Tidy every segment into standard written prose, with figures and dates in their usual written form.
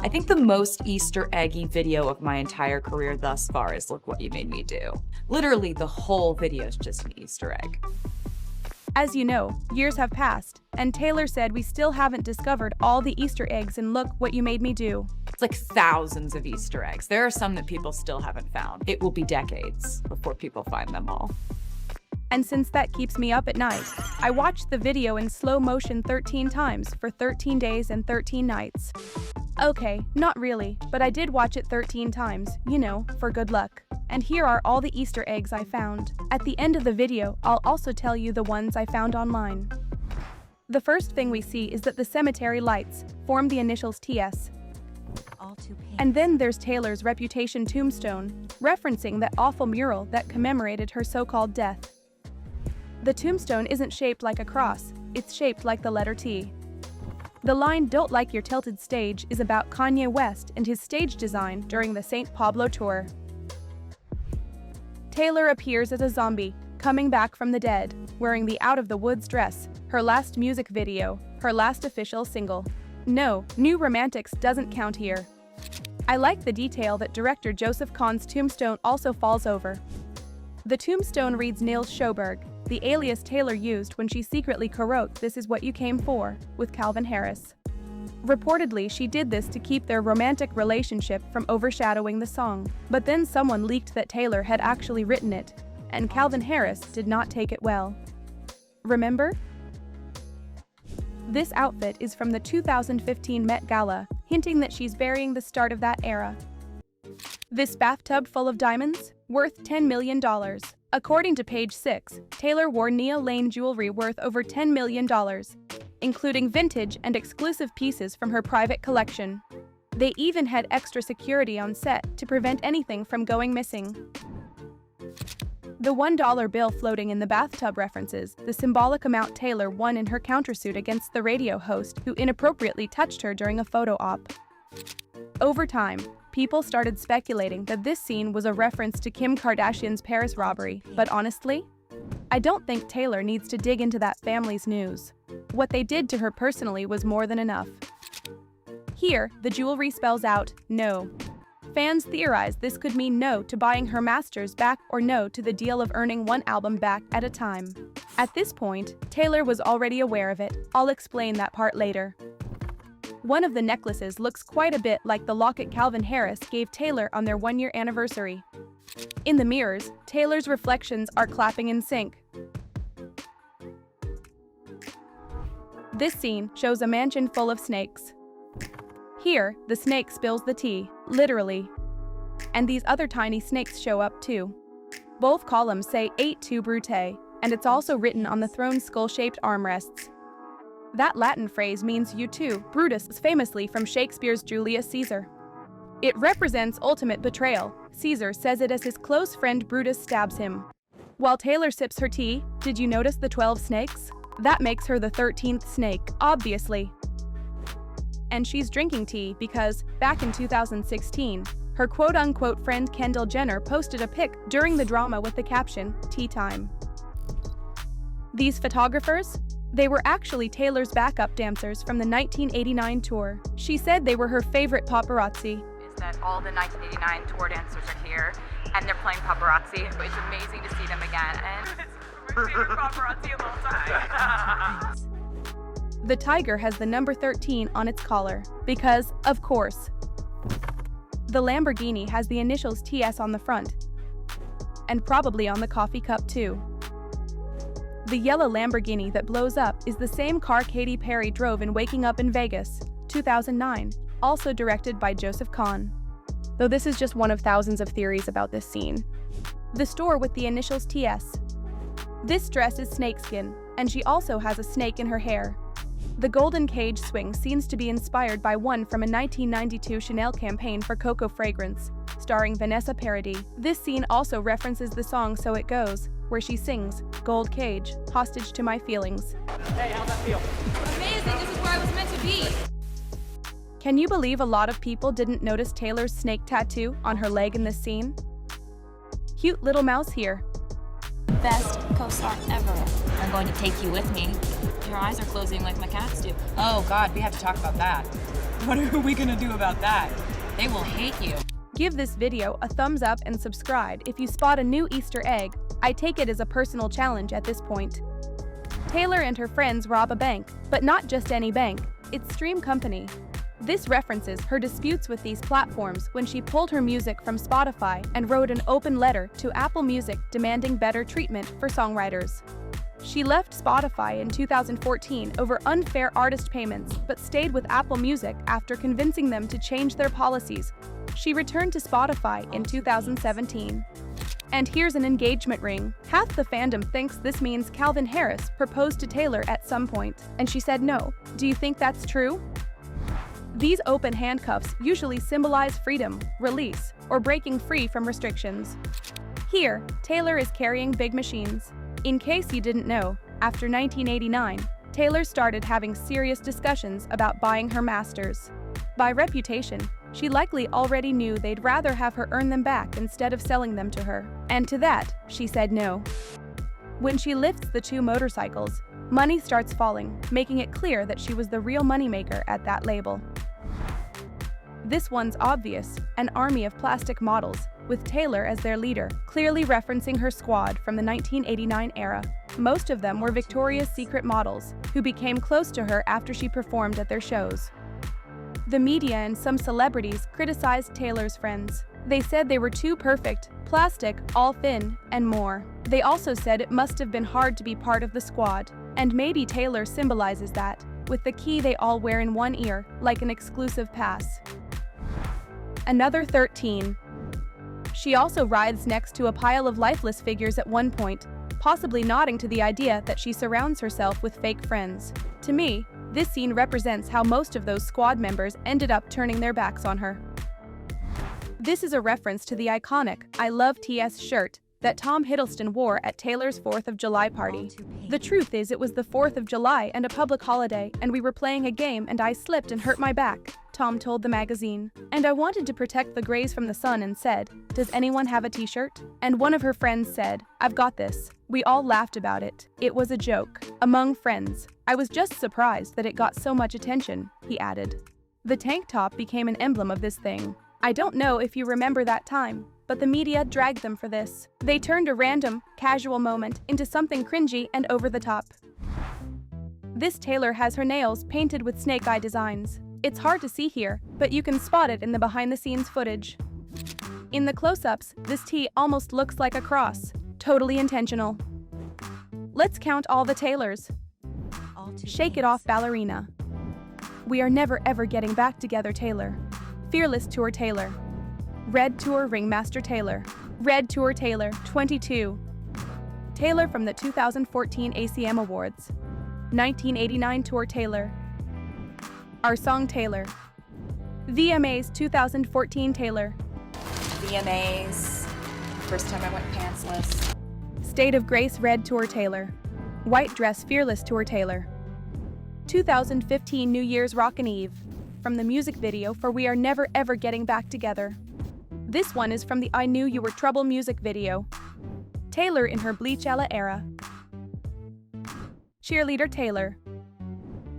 I think the most Easter eggy video of my entire career thus far is Look What You Made Me Do. Literally, the whole video is just an Easter egg. As you know, years have passed, and Taylor said we still haven't discovered all the Easter eggs in Look What You Made Me Do. It's like thousands of Easter eggs. There are some that people still haven't found. It will be decades before people find them all. And since that keeps me up at night, I watched the video in slow motion 13 times for 13 days and 13 nights. Okay, not really, but I did watch it 13 times, you know, for good luck. And here are all the Easter eggs I found. At the end of the video, I'll also tell you the ones I found online. The first thing we see is that the cemetery lights form the initials TS. And then there's Taylor's Reputation tombstone, referencing that awful mural that commemorated her so-called death. The tombstone isn't shaped like a cross, it's shaped like the letter T. The line "Don't Like Your Tilted Stage" is about Kanye West and his stage design during the St. Pablo tour. Taylor appears as a zombie, coming back from the dead, wearing the Out of the Woods dress, her last music video, her last official single. No, New Romantics doesn't count here. I like the detail that director Joseph Kahn's tombstone also falls over. The tombstone reads Nils Sjoberg, the alias Taylor used when she secretly co-wrote This Is What You Came For with Calvin Harris. Reportedly, she did this to keep their romantic relationship from overshadowing the song, but then someone leaked that Taylor had actually written it, and Calvin Harris did not take it well. Remember? This outfit is from the 2015 Met Gala, hinting that she's burying the start of that era. This bathtub full of diamonds? Worth $10 million. According to Page 6, Taylor wore Nia Lane jewelry worth over $10 million, including vintage and exclusive pieces from her private collection. They even had extra security on set to prevent anything from going missing. The $1 bill floating in the bathtub references the symbolic amount Taylor won in her countersuit against the radio host who inappropriately touched her during a photo op. Over time, people started speculating that this scene was a reference to Kim Kardashian's Paris robbery, but honestly, I don't think Taylor needs to dig into that family's news. What they did to her personally was more than enough. Here, the jewelry spells out no. Fans theorize this could mean no to buying her masters back or no to the deal of earning one album back at a time. At this point, Taylor was already aware of it. I'll explain that part later. One of the necklaces looks quite a bit like the locket Calvin Harris gave Taylor on their one-year anniversary. In the mirrors, Taylor's reflections are clapping in sync. This scene shows a mansion full of snakes. Here, the snake spills the tea, literally. And these other tiny snakes show up too. Both columns say "Et tu, Brute," and it's also written on the throne's skull-shaped armrests. That Latin phrase means "you too," Brutus famously from Shakespeare's Julius Caesar. It represents ultimate betrayal. Caesar says it as his close friend Brutus stabs him. While Taylor sips her tea, did you notice the 12 snakes? That makes her the 13th snake, obviously. And she's drinking tea because, back in 2016, her quote-unquote friend Kendall Jenner posted a pic during the drama with the caption, "Tea time." These photographers? They were actually Taylor's backup dancers from the 1989 tour. She said they were her favorite paparazzi. Is that all the 1989 tour dancers are here, and they're playing paparazzi. It's amazing to see them again, and it's my favorite paparazzi of all time. The tiger has the number 13 on its collar, because, of course. The Lamborghini has the initials TS on the front, and probably on the coffee cup too. The yellow Lamborghini that blows up is the same car Katy Perry drove in Waking Up in Vegas, 2009, also directed by Joseph Kahn. Though this is just one of thousands of theories about this scene. The store with the initials TS. This dress is snakeskin, and she also has a snake in her hair. The golden cage swing seems to be inspired by one from a 1992 Chanel campaign for Coco fragrance, starring Vanessa Paradis. This scene also references the song So It Goes, where she sings, "Gold Cage, hostage to my feelings." Hey, how'd that feel? Amazing, this is where I was meant to be. Can you believe a lot of people didn't notice Taylor's snake tattoo on her leg in this scene? Cute little mouse here. Best co-star ever. I'm going to take you with me. Your eyes are closing like my cats do. Oh God, we have to talk about that. What are we gonna do about that? They will hate you. Give this video a thumbs up and subscribe if you spot a new Easter egg. I take it as a personal challenge at this point. Taylor and her friends rob a bank, but not just any bank, it's Stream Company. This references her disputes with these platforms when she pulled her music from Spotify and wrote an open letter to Apple Music demanding better treatment for songwriters. She left Spotify in 2014 over unfair artist payments, but stayed with Apple Music after convincing them to change their policies. She returned to Spotify in 2017. And here's an engagement ring. Half the fandom thinks this means Calvin Harris proposed to Taylor at some point, and she said no. Do you think that's true? These open handcuffs usually symbolize freedom, release, or breaking free from restrictions. Here, Taylor is carrying big machines. In case you didn't know, after 1989, Taylor started having serious discussions about buying her masters. By reputation, she likely already knew they'd rather have her earn them back instead of selling them to her. And to that, she said no. When she lifts the two motorcycles, money starts falling, making it clear that she was the real moneymaker at that label. This one's obvious, an army of plastic models, with Taylor as their leader, clearly referencing her squad from the 1989 era. Most of them were Victoria's Secret models, who became close to her after she performed at their shows. The media and some celebrities criticized Taylor's friends. They said they were too perfect, plastic, all thin, and more. They also said it must have been hard to be part of the squad, and maybe Taylor symbolizes that, with the key they all wear in one ear, like an exclusive pass. Another 13. She also rides next to a pile of lifeless figures at one point, possibly nodding to the idea that she surrounds herself with fake friends. To me, this scene represents how most of those squad members ended up turning their backs on her. This is a reference to the iconic "I Love TS" shirt that Tom Hiddleston wore at Taylor's 4th of July party. The truth is, it was the 4th of July and a public holiday, and we were playing a game and I slipped and hurt my back, Tom told the magazine. And I wanted to protect the grays from the sun and said, "Does anyone have a t-shirt?" And one of her friends said, "I've got this." We all laughed about it. It was a joke. Among friends. I was just surprised that it got so much attention, he added. The tank top became an emblem of this thing. I don't know if you remember that time, but the media dragged them for this. They turned a random, casual moment into something cringy and over the top. This Taylor has her nails painted with snake eye designs. It's hard to see here, but you can spot it in the behind-the-scenes footage. In the close-ups, this T almost looks like a cross. Totally intentional. Let's count all the Taylors. Shake It Off Ballerina. We Are Never Ever Getting Back Together Taylor. Fearless Tour Taylor. Red Tour Ringmaster Taylor. Red Tour Taylor 22. Taylor from the 2014 ACM Awards. 1989 Tour Taylor. Our Song Taylor. VMAs 2014 Taylor. VMAs. First time I went pantsless. State of Grace Red Tour Taylor. White Dress Fearless Tour Taylor. 2015 New Year's Rockin' Eve. From the music video for We Are Never Ever Getting Back Together. This one is from the I Knew You Were Trouble music video. Taylor in her Bleachella era. Cheerleader Taylor.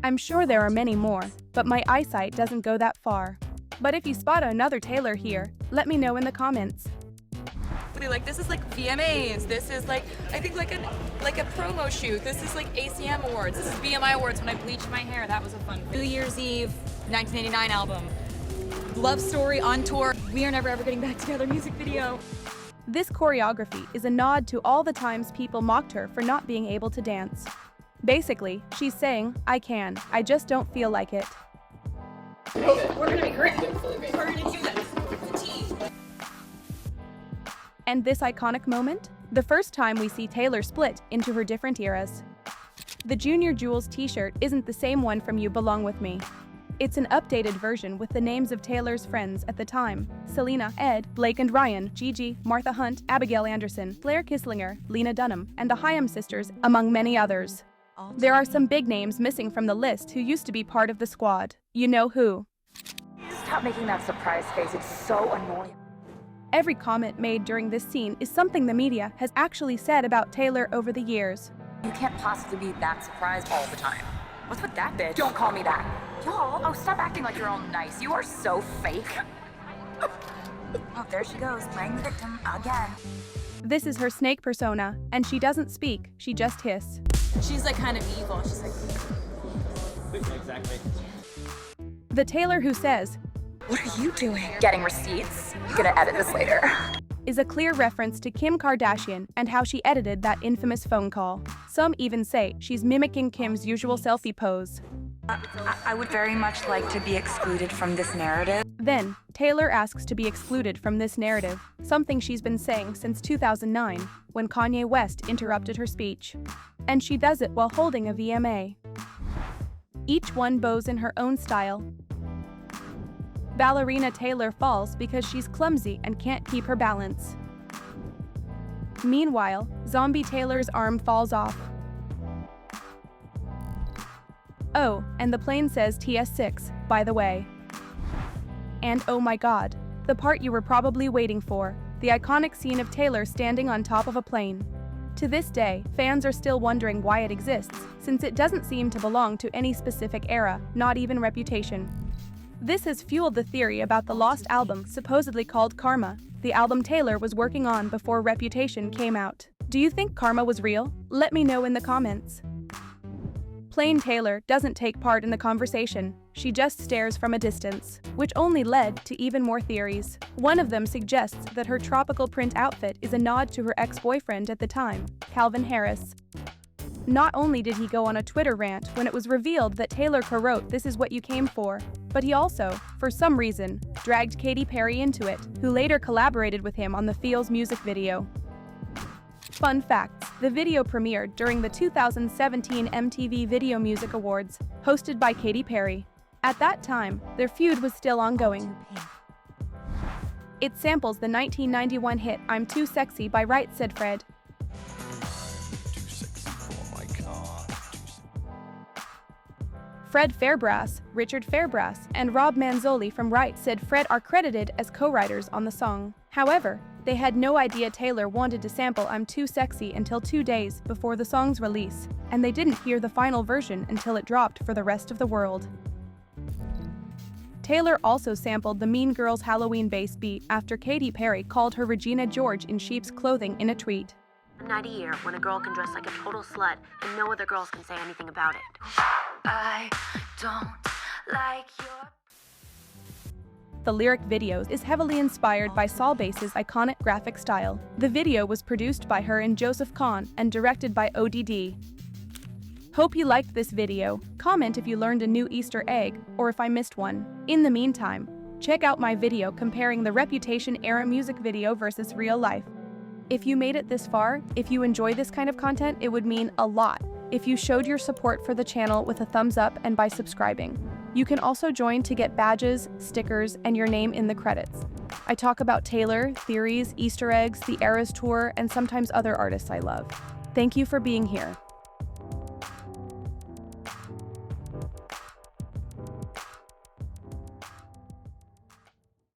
I'm sure there are many more, but my eyesight doesn't go that far. But if you spot another Taylor here, let me know in the comments. Like, this is like VMAs. This is like, I think like a promo shoot. This is like ACM Awards. This is BMI Awards when I bleached my hair. That was a fun. New Year's Eve, 1989 album. Love Story on tour. We Are Never Ever Getting Back Together music video. This choreography is a nod to all the times people mocked her for not being able to dance. Basically, she's saying, I can, I just don't feel like it. We're gonna be great. We're gonna do this. It's a team. And this iconic moment? The first time we see Taylor split into her different eras. The Junior Jules t-shirt isn't the same one from You Belong With Me. It's an updated version with the names of Taylor's friends at the time: Selena, Ed, Blake and Ryan, Gigi, Martha Hunt, Abigail Anderson, Claire Kisslinger, Lena Dunham, and the Hyam sisters, among many others. There are some big names missing from the list who used to be part of the squad. You know who. Stop making that surprise face. It's so annoying. Every comment made during this scene is something the media has actually said about Taylor over the years. You can't possibly be that surprised all the time. What's with that bitch? Don't call me that. Y'all, oh, stop acting like you're all nice. You are so fake. Oh, there she goes, playing the victim again. This is her snake persona, and she doesn't speak, she just hiss. She's like kind of evil. She's like, Exactly. The tailor who says, What are you doing? Getting receipts? Gonna edit this later. is a clear reference to Kim Kardashian and how she edited that infamous phone call. Some even say she's mimicking Kim's usual selfie pose. I would very much like to be excluded from this narrative. Then, Taylor asks to be excluded from this narrative, something she's been saying since 2009, when Kanye West interrupted her speech. And she does it while holding a VMA. Each one bows in her own style. Ballerina Taylor falls because she's clumsy and can't keep her balance. Meanwhile, Zombie Taylor's arm falls off. Oh, and the plane says TS6, by the way. And oh my god, the part you were probably waiting for, the iconic scene of Taylor standing on top of a plane. To this day, fans are still wondering why it exists, since it doesn't seem to belong to any specific era, not even Reputation. This has fueled the theory about the lost album supposedly called Karma, the album Taylor was working on before Reputation came out. Do you think Karma was real? Let me know in the comments. Plain Taylor doesn't take part in the conversation, she just stares from a distance, which only led to even more theories. One of them suggests that her tropical print outfit is a nod to her ex-boyfriend at the time, Calvin Harris. Not only did he go on a Twitter rant when it was revealed that Taylor co-wrote This Is What You Came For, but he also, for some reason, dragged Katy Perry into it, who later collaborated with him on the Feels music video. Fun facts, the video premiered during the 2017 MTV Video Music Awards, hosted by Katy Perry. At that time, their feud was still ongoing. It samples the 1991 hit I'm Too Sexy by Right Said Fred. Fred Fairbrass, Richard Fairbrass, and Rob Manzoli from Right Said Fred are credited as co-writers on the song. However, they had no idea Taylor wanted to sample I'm Too Sexy until 2 days before the song's release, and they didn't hear the final version until it dropped for the rest of the world. Taylor also sampled the Mean Girls Halloween bass beat after Katy Perry called her Regina George in sheep's clothing in a tweet. A night a year when a girl can dress like a total slut and no other girls can say anything about it. I don't like your... The lyric video is heavily inspired by Saul Bass's iconic graphic style. The video was produced by her and Joseph Kahn and directed by ODD. Hope you liked this video. Comment if you learned a new Easter egg or if I missed one. In the meantime, check out my video comparing the Reputation-era music video versus real life. If you made it this far, if you enjoy this kind of content, it would mean a lot if you showed your support for the channel with a thumbs up and by subscribing. You can also join to get badges, stickers, and your name in the credits. I talk about Taylor, theories, Easter eggs, the Eras Tour, and sometimes other artists I love. Thank you for being here.